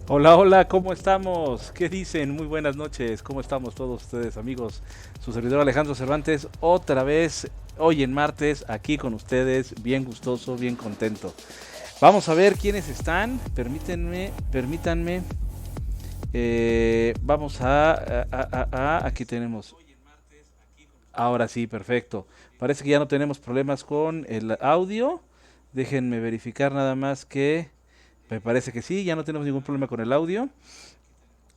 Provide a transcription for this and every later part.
Hola, hola, ¿cómo estamos? ¿Qué dicen? Muy buenas noches. ¿Cómo estamos todos ustedes, amigos? Su servidor Alejandro Cervantes, otra vez, hoy en martes, aquí con ustedes, bien gustoso, bien contento. Vamos a ver quiénes están. Permítanme. Vamos aquí tenemos. Ahora sí, perfecto. Parece que ya no tenemos problemas con el audio. Déjenme verificar nada más que... Me parece que sí, ya no tenemos ningún problema con el audio.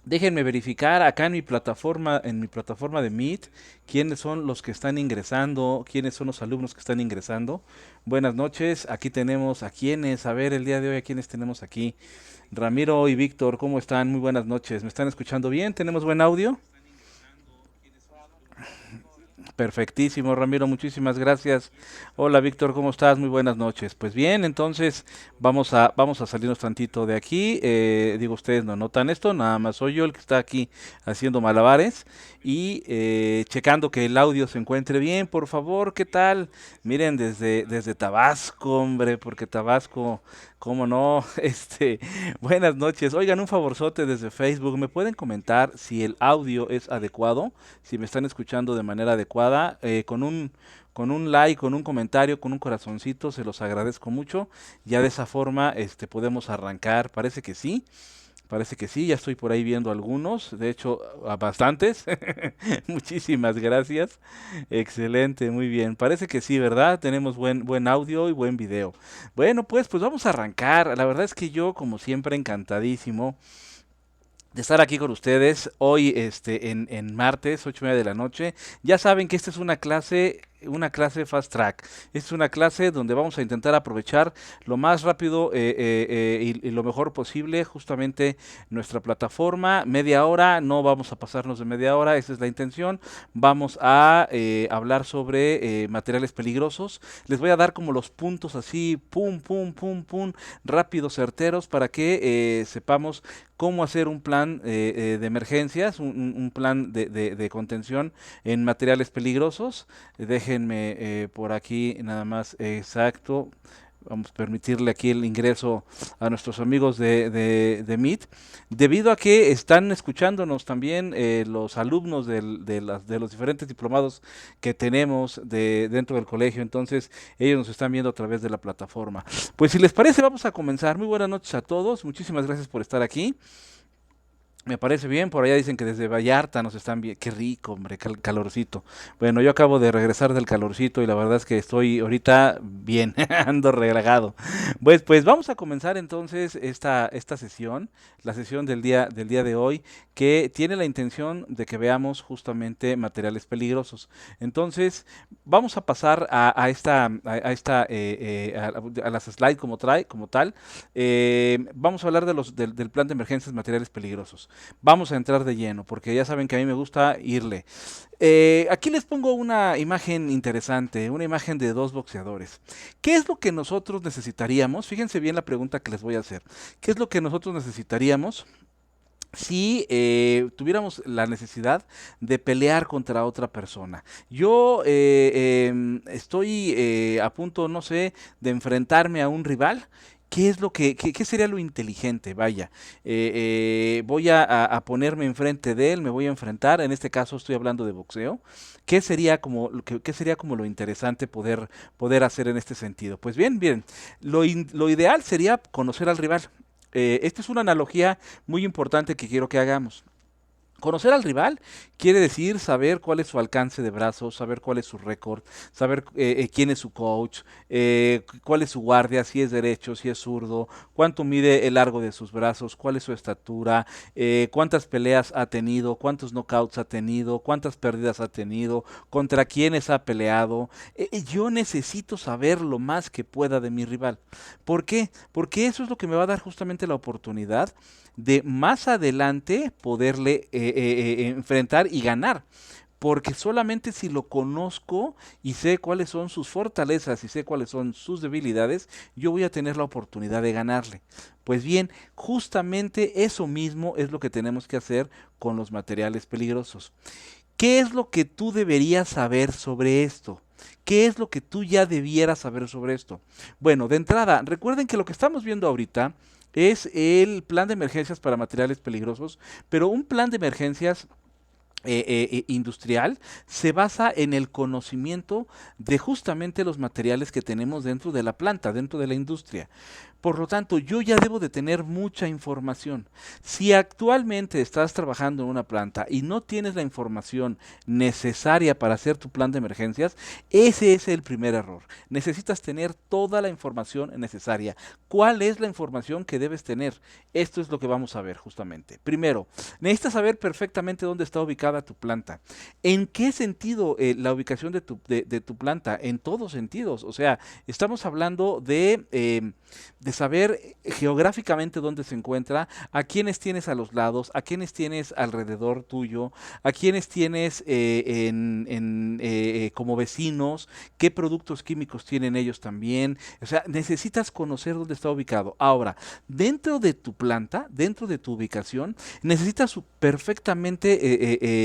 Déjenme verificar acá en mi plataforma de Meet, quiénes son los que están ingresando, quiénes son los alumnos que están ingresando. Buenas noches, aquí tenemos a quienes, a ver el día de hoy a quienes tenemos aquí. Ramiro y Víctor, ¿cómo están? Muy buenas noches. ¿Me están escuchando bien? ¿Tenemos buen audio? Perfectísimo, Ramiro, muchísimas gracias. Hola, Víctor, ¿cómo estás? Muy buenas noches. Pues bien, entonces vamos a salirnos tantito de aquí. Digo, ustedes no notan esto, nada más soy yo el que está aquí haciendo malabares y checando que el audio se encuentre bien, por favor, ¿qué tal? Miren, desde Tabasco, hombre, porque Tabasco, cómo no, buenas noches. Oigan, un favorzote desde Facebook, ¿me pueden comentar si el audio es adecuado? Si me están escuchando de manera adecuada, con un like, con un comentario, con un corazoncito, se los agradezco mucho. Ya de esa forma, podemos arrancar. Parece que sí, ya estoy por ahí viendo algunos, de hecho, a bastantes. Muchísimas gracias. Excelente, muy bien. Parece que sí, ¿verdad? Tenemos buen audio y buen video. Bueno, pues vamos a arrancar. La verdad es que yo, como siempre, encantadísimo de estar aquí con ustedes hoy en martes, 8:30 de la noche. Ya saben que esta es una clase fast track. Esta es una clase donde vamos a intentar aprovechar lo más rápido y lo mejor posible justamente nuestra plataforma. Media hora, no vamos a pasarnos de media hora, esa es la intención. Vamos a hablar sobre materiales peligrosos. Les voy a dar como los puntos así, pum, pum, pum, pum, rápidos, certeros, para que sepamos cómo hacer un plan de emergencias, un plan de contención en materiales peligrosos. Déjenme por aquí nada más exacto. Vamos a permitirle aquí el ingreso a nuestros amigos de Meet, debido a que están escuchándonos también los alumnos de los diferentes diplomados que tenemos dentro del colegio, entonces ellos nos están viendo a través de la plataforma. Pues si les parece, vamos a comenzar. Muy buenas noches a todos, muchísimas gracias por estar aquí. Me parece bien, por allá dicen que desde Vallarta nos están bien. Qué rico, hombre, calorcito. Bueno, yo acabo de regresar del calorcito y la verdad es que estoy ahorita bien, ando relajado. Pues vamos a comenzar entonces esta sesión, la sesión del día de hoy, que tiene la intención de que veamos justamente materiales peligrosos. Entonces, vamos a pasar a las slides como tal. Vamos a hablar del plan de emergencias materiales peligrosos. Vamos a entrar de lleno, porque ya saben que a mí me gusta irle. Aquí les pongo una imagen interesante, una imagen de dos boxeadores. ¿Qué es lo que nosotros necesitaríamos? Fíjense bien la pregunta que les voy a hacer. ¿Qué es lo que nosotros necesitaríamos si tuviéramos la necesidad de pelear contra otra persona? Yo estoy a punto, no sé, de enfrentarme a un rival. ¿Qué es qué sería lo inteligente? Vaya, voy a ponerme enfrente de él, me voy a enfrentar. En este caso estoy hablando de boxeo. ¿Qué sería qué sería como lo interesante poder hacer en este sentido? Pues bien, lo ideal sería conocer al rival. Esta es una analogía muy importante que quiero que hagamos. Conocer al rival quiere decir saber cuál es su alcance de brazos, saber cuál es su récord, saber quién es su coach, cuál es su guardia, si es derecho, si es zurdo, cuánto mide el largo de sus brazos, cuál es su estatura, cuántas peleas ha tenido, cuántos knockouts ha tenido, cuántas pérdidas ha tenido, contra quiénes ha peleado. Yo necesito saber lo más que pueda de mi rival. ¿Por qué? Porque eso es lo que me va a dar justamente la oportunidad de más adelante poderle enfrentar y ganar. Porque solamente si lo conozco y sé cuáles son sus fortalezas y sé cuáles son sus debilidades, yo voy a tener la oportunidad de ganarle. Pues bien, justamente eso mismo es lo que tenemos que hacer con los materiales peligrosos. ¿Qué es lo que tú deberías saber sobre esto? ¿Qué es lo que tú ya debieras saber sobre esto? Bueno, de entrada, recuerden que lo que estamos viendo ahorita es el plan de emergencias para materiales peligrosos, pero un plan de emergencias industrial se basa en el conocimiento de justamente los materiales que tenemos dentro de la planta, dentro de la industria. Por lo tanto, yo ya debo de tener mucha información. Si actualmente estás trabajando en una planta y no tienes la información necesaria para hacer tu plan de emergencias, ese es el primer error. Necesitas tener toda la información necesaria. ¿Cuál es la información que debes tener? Esto es lo que vamos a ver justamente. Primero, necesitas saber perfectamente dónde está ubicada tu planta. ¿En qué sentido la ubicación de tu planta? En todos sentidos. O sea, estamos hablando de saber geográficamente dónde se encuentra, a quiénes tienes a los lados, a quiénes tienes alrededor tuyo, a quiénes tienes como vecinos, qué productos químicos tienen ellos también. O sea, necesitas conocer dónde está ubicado. Ahora, dentro de tu planta, dentro de tu ubicación, necesitas perfectamente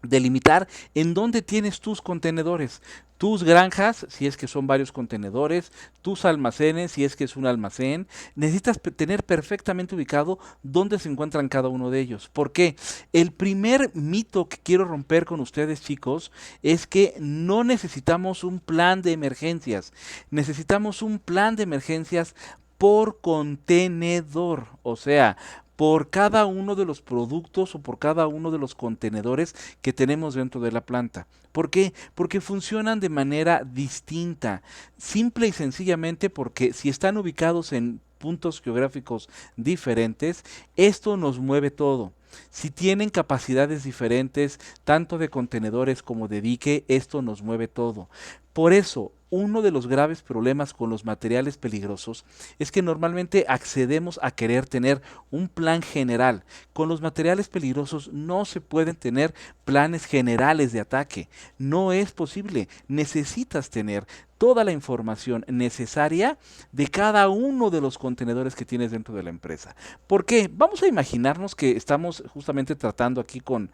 delimitar en dónde tienes tus contenedores, tus granjas, si es que son varios contenedores, tus almacenes, si es que es un almacén. Necesitas tener perfectamente ubicado dónde se encuentran cada uno de ellos. ¿Por qué? El primer mito que quiero romper con ustedes, chicos, es que no necesitamos un plan de emergencias. Necesitamos un plan de emergencias por contenedor, o sea, por cada uno de los productos o por cada uno de los contenedores que tenemos dentro de la planta. ¿Por qué? Porque funcionan de manera distinta, simple y sencillamente porque si están ubicados en puntos geográficos diferentes, esto nos mueve todo. Si tienen capacidades diferentes, tanto de contenedores como de dique, esto nos mueve todo. Por eso, uno de los graves problemas con los materiales peligrosos es que normalmente accedemos a querer tener un plan general. Con los materiales peligrosos no se pueden tener planes generales de ataque. No es posible. Necesitas tener toda la información necesaria de cada uno de los contenedores que tienes dentro de la empresa. ¿Por qué? Vamos a imaginarnos que estamos justamente tratando aquí con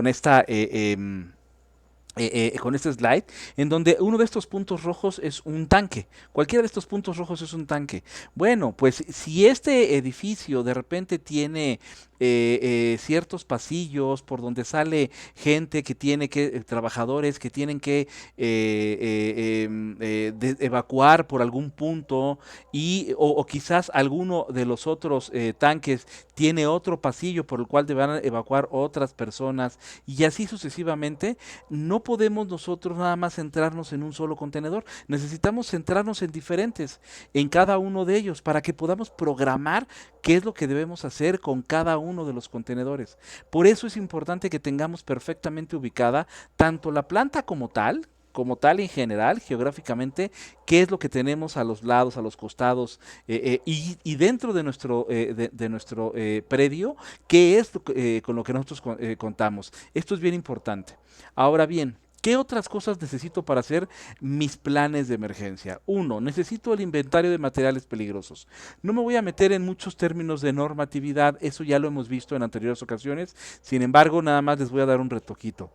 esta... con este slide, en donde uno de estos puntos rojos es un tanque. Cualquiera de estos puntos rojos es un tanque. Bueno, pues si este edificio de repente tiene ciertos pasillos por donde sale gente que tiene que, trabajadores que tienen que evacuar por algún punto o quizás alguno de los otros tanques tiene otro pasillo por el cual deberán evacuar otras personas y así sucesivamente, no podemos nosotros nada más centrarnos en un solo contenedor. Necesitamos centrarnos en diferentes, en cada uno de ellos, para que podamos programar qué es lo que debemos hacer con cada uno de los contenedores. Por eso es importante que tengamos perfectamente ubicada tanto la planta como tal en general, geográficamente, qué es lo que tenemos a los lados, a los costados y dentro de nuestro predio, qué es lo con lo que nosotros contamos. Esto es bien importante. Ahora bien, ¿qué otras cosas necesito para hacer mis planes de emergencia? Uno, necesito el inventario de materiales peligrosos. No me voy a meter en muchos términos de normatividad, eso ya lo hemos visto en anteriores ocasiones, sin embargo, nada más les voy a dar un retoquito.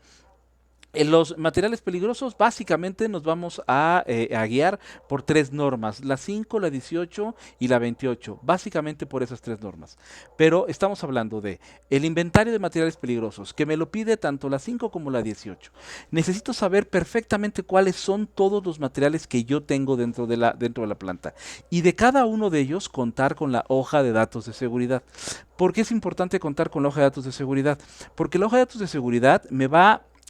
En los materiales peligrosos básicamente nos vamos a guiar por tres normas, la 5, la 18 y la 28, básicamente por esas tres normas. Pero estamos hablando de el inventario de materiales peligrosos, que me lo pide tanto la 5 como la 18. Necesito saber perfectamente cuáles son todos los materiales que yo tengo dentro de la planta y de cada uno de ellos contar con la hoja de datos de seguridad. ¿Por qué es importante contar con la hoja de datos de seguridad? Porque la hoja de datos de seguridad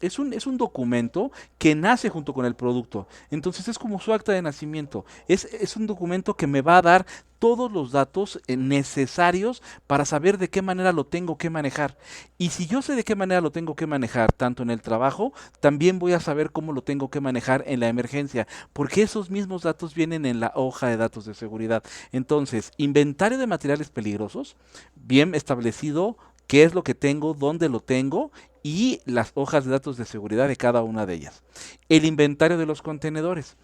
es un documento que nace junto con el producto. Entonces es como su acta de nacimiento. Es un documento que me va a dar todos los datos necesarios para saber de qué manera lo tengo que manejar. Y si yo sé de qué manera lo tengo que manejar, tanto en el trabajo, también voy a saber cómo lo tengo que manejar en la emergencia, porque esos mismos datos vienen en la hoja de datos de seguridad. Entonces, inventario de materiales peligrosos, bien establecido qué es lo que tengo, dónde lo tengo y las hojas de datos de seguridad de cada una de ellas. El inventario de los contenedores.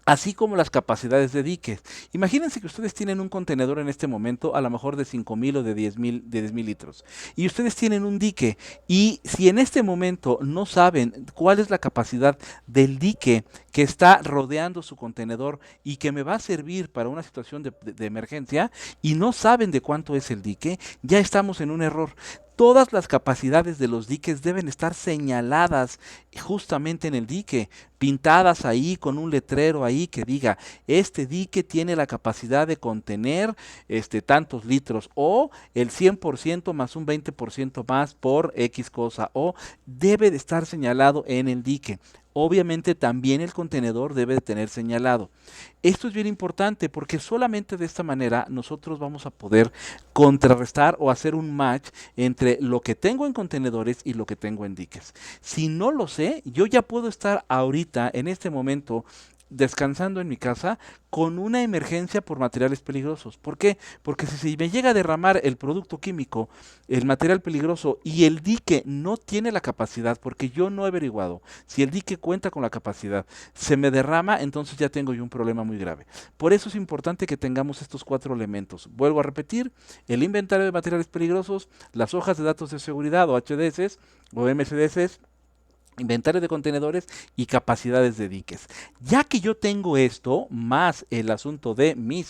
así como las capacidades de diques. Imagínense que ustedes tienen un contenedor en este momento, a lo mejor de 5,000 o de 10,000 litros, y ustedes tienen un dique, y si en este momento no saben cuál es la capacidad del dique que está rodeando su contenedor y que me va a servir para una situación de emergencia, y no saben de cuánto es el dique, ya estamos en un error. Todas las capacidades de los diques deben estar señaladas justamente en el dique, pintadas ahí con un letrero ahí que diga, este dique tiene la capacidad de contener tantos litros, o el 100% más un 20% más por X cosa, o debe de estar señalado en el dique. Obviamente también el contenedor debe de tener señalado. Esto es bien importante porque solamente de esta manera nosotros vamos a poder contrarrestar o hacer un match entre lo que tengo en contenedores y lo que tengo en diques. Si no lo sé, yo ya puedo estar ahorita, en este momento, descansando en mi casa con una emergencia por materiales peligrosos. ¿Por qué? Porque si me llega a derramar el producto químico, el material peligroso, y el dique no tiene la capacidad, porque yo no he averiguado si el dique cuenta con la capacidad, se me derrama, entonces ya tengo yo un problema muy grave. Por eso es importante que tengamos estos 4 elementos. Vuelvo a repetir: el inventario de materiales peligrosos, las hojas de datos de seguridad o HDS o MSDS, inventario de contenedores y capacidades de diques. Ya que yo tengo esto, más el asunto de mi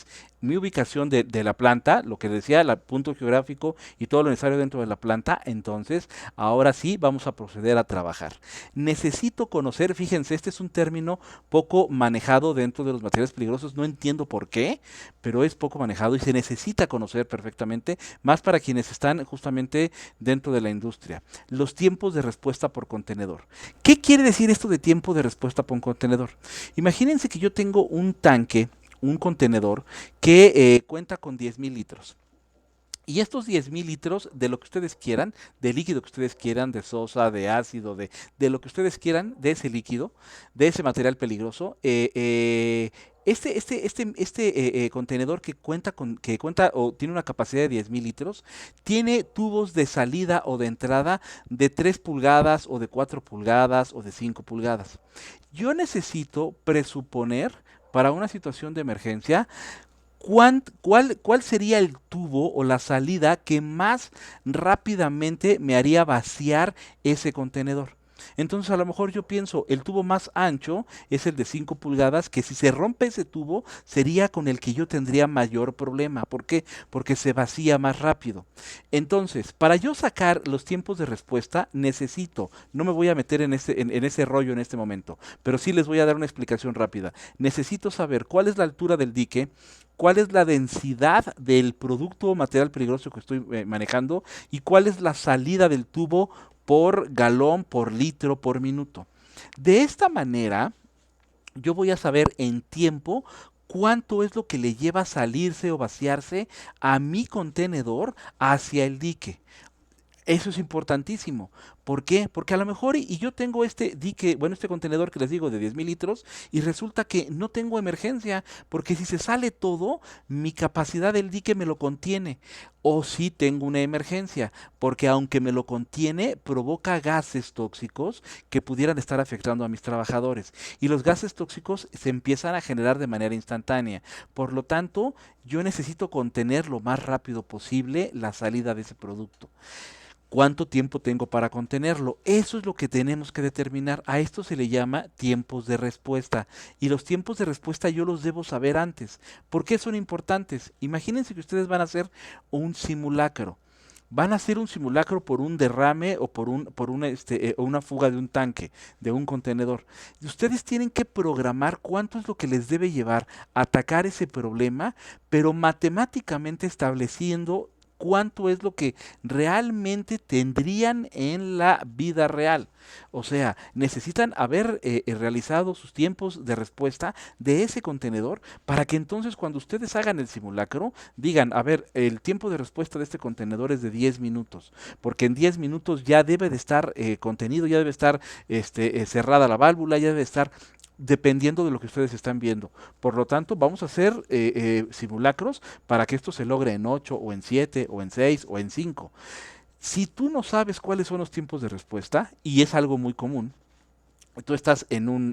ubicación de la planta, lo que decía, el punto geográfico y todo lo necesario dentro de la planta, entonces ahora sí vamos a proceder a trabajar. Necesito conocer, fíjense, este es un término poco manejado dentro de los materiales peligrosos, no entiendo por qué, pero es poco manejado y se necesita conocer perfectamente, más para quienes están justamente dentro de la industria. Los tiempos de respuesta por contenedor. ¿Qué quiere decir esto de tiempo de respuesta por un contenedor? Imagínense que yo tengo un tanque, un contenedor que cuenta con 10,000 litros. Y estos 10,000 litros de lo que ustedes quieran, de líquido que ustedes quieran, de sosa, de ácido, de lo que ustedes quieran, de ese líquido, de ese material peligroso, contenedor que cuenta o tiene una capacidad de 10,000 litros, tiene tubos de salida o de entrada de 3 pulgadas o de 4 pulgadas o de 5 pulgadas. Yo necesito presuponer para una situación de emergencia cuál sería el tubo o la salida que más rápidamente me haría vaciar ese contenedor. Entonces a lo mejor yo pienso, el tubo más ancho es el de 5 pulgadas, que si se rompe ese tubo sería con el que yo tendría mayor problema. ¿Por qué? Porque se vacía más rápido. Entonces, para yo sacar los tiempos de respuesta, necesito, no me voy a meter en ese rollo en este momento, pero sí les voy a dar una explicación rápida. Necesito saber cuál es la altura del dique, cuál es la densidad del producto o material peligroso que estoy manejando, y cuál es la salida del tubo por galón, por litro, por minuto. De esta manera, yo voy a saber en tiempo cuánto es lo que le lleva a salirse o vaciarse a mi contenedor hacia el dique. Eso es importantísimo. ¿Por qué? Porque a lo mejor y yo tengo este dique, bueno, este contenedor que les digo de 10,000 litros, y resulta que no tengo emergencia, porque si se sale todo, mi capacidad del dique me lo contiene. O sí tengo una emergencia, porque aunque me lo contiene, provoca gases tóxicos que pudieran estar afectando a mis trabajadores. Y los gases tóxicos se empiezan a generar de manera instantánea. Por lo tanto, yo necesito contener lo más rápido posible la salida de ese producto. ¿Cuánto tiempo tengo para contenerlo? Eso es lo que tenemos que determinar. A esto se le llama tiempos de respuesta. Y los tiempos de respuesta yo los debo saber antes. ¿Por qué son importantes? Imagínense que ustedes van a hacer un simulacro. Van a hacer un simulacro por un derrame o por una fuga de un tanque, de un contenedor. Y ustedes tienen que programar cuánto es lo que les debe llevar a atacar ese problema, pero matemáticamente estableciendo cuánto es lo que realmente tendrían en la vida real. O sea, necesitan haber realizado sus tiempos de respuesta de ese contenedor, para que entonces cuando ustedes hagan el simulacro digan, a ver, el tiempo de respuesta de este contenedor es de 10 minutos, porque en 10 minutos ya debe de estar contenido, ya debe estar cerrada la válvula, ya debe estar, dependiendo de lo que ustedes están viendo. Por lo tanto, vamos a hacer simulacros para que esto se logre en 8 o en 7 o en 6 o en 5. Si tú no sabes cuáles son los tiempos de respuesta, y es algo muy común, tú estás en una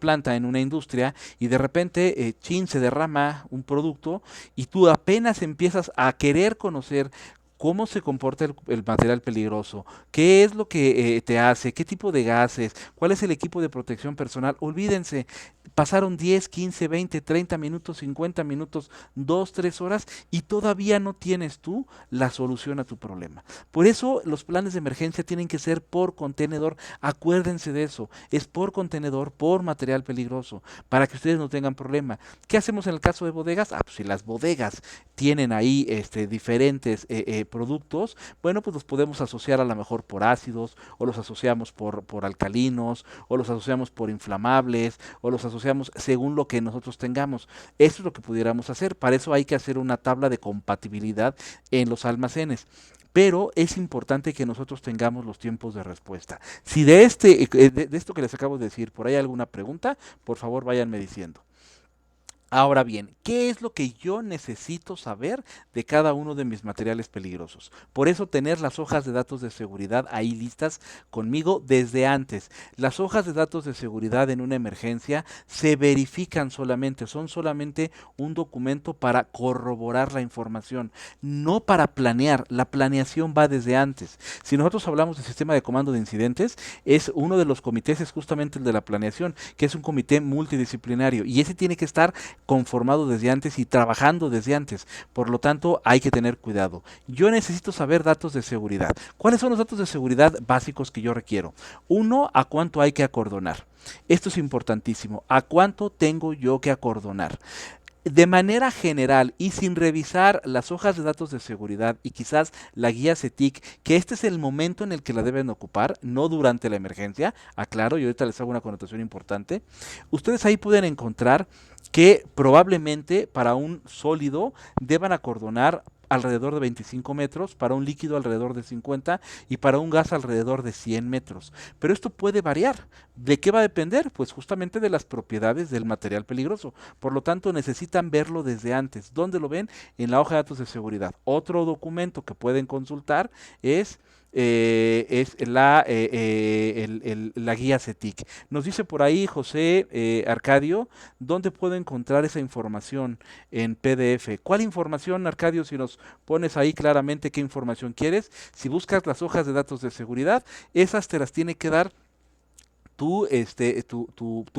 planta, en una industria, y de repente, chin, se derrama un producto y tú apenas empiezas a querer conocer cómo se comporta el material peligroso, qué es lo que te hace, qué tipo de gases, cuál es el equipo de protección personal. Olvídense, pasaron 10, 15, 20, 30 minutos, 50 minutos, 2, 3 horas y todavía no tienes tú la solución a tu problema. Por eso los planes de emergencia tienen que ser por contenedor. Acuérdense de eso. Es por contenedor, por material peligroso, para que ustedes no tengan problema. ¿Qué hacemos en el caso de bodegas? Pues si las bodegas tienen ahí diferentes productos, bueno, pues los podemos asociar a lo mejor por ácidos, o los asociamos por alcalinos, o los asociamos por inflamables, o los asociamos según lo que nosotros tengamos. Eso es lo que pudiéramos hacer. Para eso hay que hacer una tabla de compatibilidad en los almacenes, pero es importante que nosotros tengamos los tiempos de respuesta. Si de esto que les acabo de decir, por ahí hay alguna pregunta, por favor váyanme diciendo. Ahora bien, ¿qué es lo que yo necesito saber de cada uno de mis materiales peligrosos? Por eso tener las hojas de datos de seguridad ahí listas conmigo desde antes. Las hojas de datos de seguridad en una emergencia se verifican solamente, son solamente un documento para corroborar la información, no para planear. La planeación va desde antes. Si nosotros hablamos del sistema de comando de incidentes, es uno de los comités, es justamente el de la planeación, que es un comité multidisciplinario y ese tiene que estar conformado desde antes y trabajando desde antes. Por lo tanto, hay que tener cuidado. Yo necesito saber datos de seguridad. ¿Cuáles son los datos de seguridad básicos que yo requiero? Uno, ¿a cuánto hay que acordonar? Esto es importantísimo. ¿A cuánto tengo yo que acordonar? De manera general y sin revisar las hojas de datos de seguridad y quizás la guía CETIC, que este es el momento en el que la deben ocupar, no durante la emergencia, aclaro, y ahorita les hago una connotación importante, ustedes ahí pueden encontrar que probablemente para un sólido deban acordonar alrededor de 25 metros, para un líquido alrededor de 50 y para un gas alrededor de 100 metros. Pero esto puede variar. ¿De qué va a depender? Pues justamente de las propiedades del material peligroso. Por lo tanto, necesitan verlo desde antes. ¿Dónde lo ven? En la hoja de datos de seguridad. Otro documento que pueden consultar es la guía CETIC. Nos dice por ahí José Arcadio, ¿dónde puedo encontrar esa información en PDF? ¿Cuál información, Arcadio? Si nos pones ahí claramente qué información quieres. Si buscas las hojas de datos de seguridad, esas te las tiene que dar tu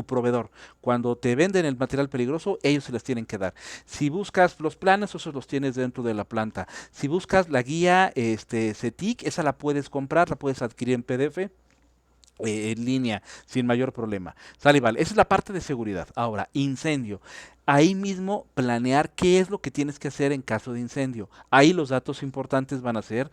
proveedor. Cuando te venden el material peligroso, ellos se las tienen que dar. Si buscas los planes, esos los tienes dentro de la planta. Si buscas la guía CETIC, esa la puedes comprar, la puedes adquirir en PDF. En línea, sin mayor problema. Sale, vale. Esa es la parte de seguridad. Ahora, incendio. Ahí mismo planear qué es lo que tienes que hacer en caso de incendio. Ahí los datos importantes van a ser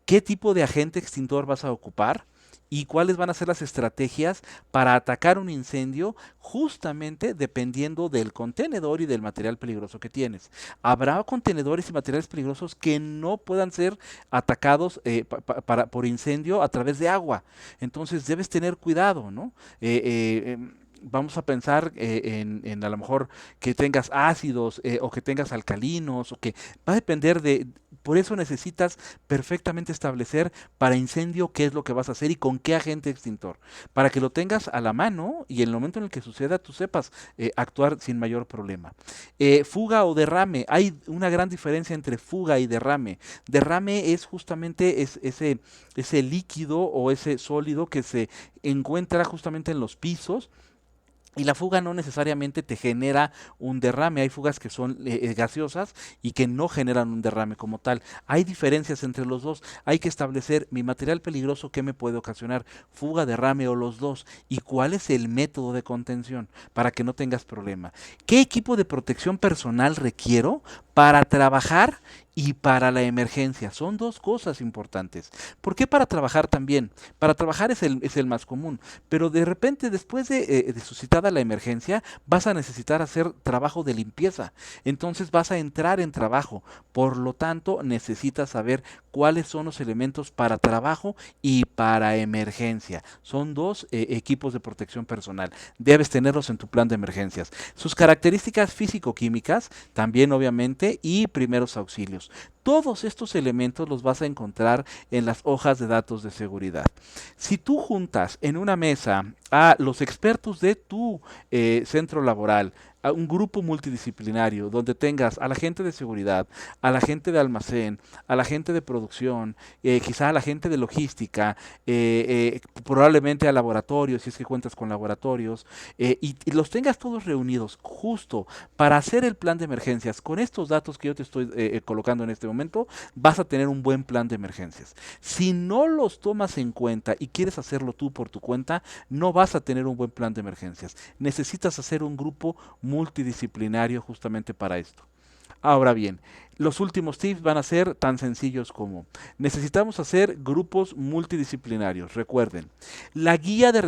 qué tipo de agente extintor vas a ocupar y cuáles van a ser las estrategias para atacar un incendio justamente dependiendo del contenedor y del material peligroso que tienes. Habrá contenedores y materiales peligrosos que no puedan ser atacados por incendio a través de agua. Entonces debes tener cuidado, ¿no? Vamos a pensar en a lo mejor que tengas ácidos o que tengas alcalinos o que va a depender por eso necesitas perfectamente establecer para incendio qué es lo que vas a hacer y con qué agente extintor, para que lo tengas a la mano y en el momento en el que suceda tú sepas actuar sin mayor problema. Fuga o derrame, hay una gran diferencia entre fuga y derrame. Derrame es justamente ese líquido o ese sólido que se encuentra justamente en los pisos y la fuga no necesariamente te genera un derrame. Hay fugas que son gaseosas y que no generan un derrame como tal. Hay diferencias entre los dos. Hay que establecer mi material peligroso que me puede ocasionar fuga, derrame o los dos. Y cuál es el método de contención para que no tengas problema. ¿Qué equipo de protección personal requiero para trabajar y para la emergencia? Son dos cosas importantes. ¿Por qué para trabajar también? Para trabajar es el más común, pero de repente después de suscitada la emergencia vas a necesitar hacer trabajo de limpieza. Entonces vas a entrar en trabajo. Por lo tanto, necesitas saber cuáles son los elementos para trabajo y para emergencia. Son dos equipos de protección personal. Debes tenerlos en tu plan de emergencias. Sus características físico-químicas, también obviamente, y primeros auxilios. Todos estos elementos los vas a encontrar en las hojas de datos de seguridad. Si tú juntas en una mesa a los expertos de tu centro laboral, a un grupo multidisciplinario donde tengas a la gente de seguridad, a la gente de almacén, a la gente de producción, quizá a la gente de logística, probablemente a laboratorios, si es que cuentas con laboratorios, y los tengas todos reunidos justo para hacer el plan de emergencias, con estos datos que yo te estoy colocando en este momento, vas a tener un buen plan de emergencias. Si no los tomas en cuenta y quieres hacerlo tú por tu cuenta, no vas a tener un buen plan de emergencias. Necesitas hacer un grupo multidisciplinario justamente para esto. Ahora bien, los últimos tips van a ser tan sencillos como necesitamos hacer grupos multidisciplinarios. Recuerden, la guía de